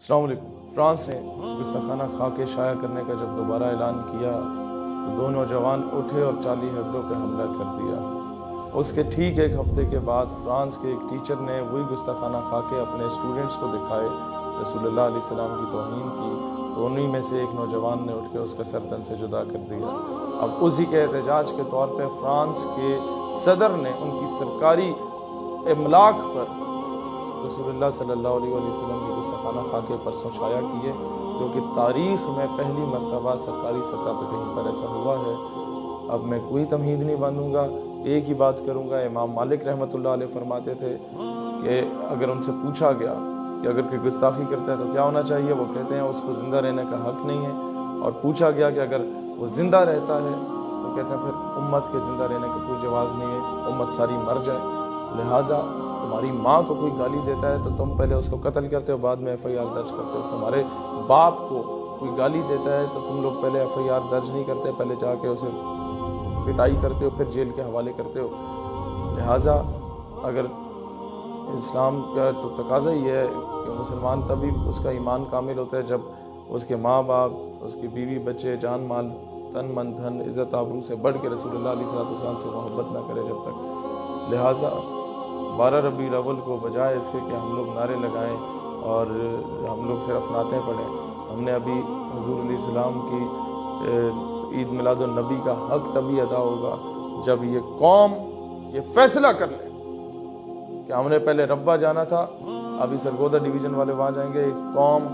अस्सलाम वालेकुम। फ्रांस ने गुस्ताखाना खा के शाया करने का जब दोबारा ऐलान किया तो दो नौजवान उठे और चार्ली हेब्डो पे हमला कर दिया। उसके ठीक एक हफ्ते के बाद फ्रांस के एक टीचर ने वही गुस्ताखाना खा के अपने स्टूडेंट्स को दिखाए, रसूलुल्लाह अलैहि सलाम की तौहीन की, तो उन्हीं में से एक नौजवान ने उठ के उसका सर तन से जुदा कर दिया। अब उसी के एहतजाज के तौर पे फ्रांस के सदर ने उनकी सरकारी इमलाक पर रसूलुल्लाह सल्लल्लाहु अलैहि वसल्लम की गुस्ताखाना खा के परसों शाया किए, जो कि तारीख़ में पहली मरतबा सरकारी सतह पर कहीं पर ऐसा हुआ है। अब मैं कोई तमहीद नहीं बांधूंगा, एक ही बात करूंगा। इमाम मालिक रहमतुल्लाह अलैह फरमाते थे कि अगर उनसे पूछा गया कि अगर कोई गुस्ताखी करता है तो क्या होना चाहिए, वो कहते हैं उसको ज़िंदा रहने का हक़ नहीं है। और पूछा गया कि अगर वो ज़िंदा रहता है तो कहते हैं फिर उम्मत के ज़िंदा रहने का कोई जवाज़ नहीं है, उम्मत सारी मर जाए। लिहाजा तुम्हारी माँ को कोई गाली देता है तो तुम पहले उसको कत्ल करते हो, बाद में FIR दर्ज करते हो। तुम्हारे बाप को कोई गाली देता है तो तुम लोग पहले FIR दर्ज नहीं करते, पहले जाके उसे पिटाई करते हो, फिर जेल के हवाले करते हो। लिहाजा अगर इस्लाम का तो तकाज़ा ही है कि मुसलमान तभी उसका ईमान कामिल होता है जब उसके माँ बाप, उसकी बीवी बच्चे, जान माल, तन मन धन, इज़्ज़त आबरू से बढ़ के रसूलुल्लाह अलैहि वसल्लम से मोहब्बत ना करे जब तक। लिहाजा 12 रबीउल अव्वल को बजाय इसके कि हम लोग नारे लगाएं और हम लोग सिर्फ नातें पढ़ें, हमने अभी हुज़ूर अलैहिस्सलाम की ईद मिलादुन नबी का हक़ तभी अदा होगा जब ये कौम ये फैसला कर ले कि हमने पहले रब्बा जाना था, अभी सरगोदा डिवीज़न वाले वहाँ जाएंगे। कौम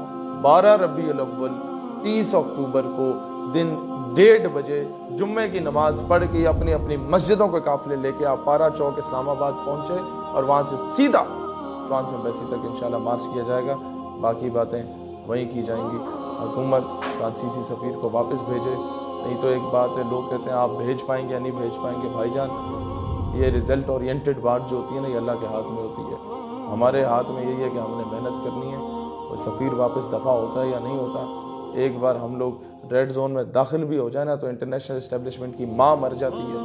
12 रबीउल अव्वल 30 अक्टूबर को दिन 1:30 बजे जुम्मे की नमाज पढ़ के अपनी अपनी मस्जिदों के काफ़िले लेके आप पारा चौक इस्लामाबाद पहुँचे और वहाँ से सीधा फ्रांस एम्बेसी तक इंशाल्लाह मार्च किया जाएगा। बाकी बातें वहीं की जाएंगी। हुकूमत फ्रांसीसी सफ़ीर को वापस भेजे, नहीं तो एक बात है, लोग कहते हैं आप भेज पाएंगे या नहीं भेज पाएंगे। भाईजान, ये रिज़ल्ट ओरिएंटेड बात जो होती है ना, ये अल्लाह के हाथ में होती है। हमारे हाथ में यही है कि हमने मेहनत करनी है। और सफ़ीर वापस दफ़ा होता है या नहीं होता, एक बार हम लोग रेड जोन में दाखिल भी हो जाए ना तो इंटरनेशनल इस्टेब्लिशमेंट की माँ मर जाती है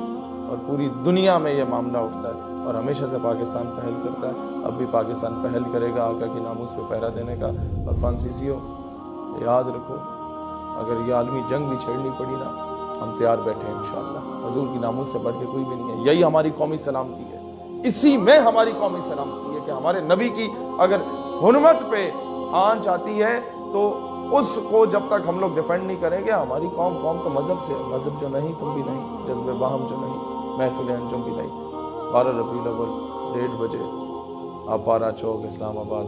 और पूरी दुनिया में ये मामला उठता है। और हमेशा से पाकिस्तान पहल करता है, अब भी पाकिस्तान पहल करेगा आका की नामूस पे पहरा देने का। और फ्रांसीसियों, याद रखो, अगर ये आलमी जंग भी छेड़नी पड़ी ना, हम तैयार बैठे हैं इंशाअल्लाह। हुजूर की नामूस से बढ़ के कोई भी नहीं है। यही हमारी कौमी सलामती है, इसी में हमारी कौमी सलामती है कि हमारे नबी की अगर हुर्मत पे आंच आती है तो उसको जब तक हम लोग डिफेंड नहीं करेंगे, हमारी कौम तो मज़हब से, मज़हब जो नहीं तुम भी नहीं, जज्बे बाहम जो नहीं, महफिल अंजुम भी नहीं। 12 रबीउल अव्वल 1:30 बजे आप पारा चौक इस्लामाबाद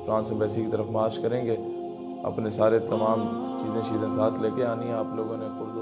फ्रांस एम्बेसी की तरफ मार्च करेंगे। अपने सारे तमाम चीज़ें साथ लेके आनी है आप लोगों ने। खुर्द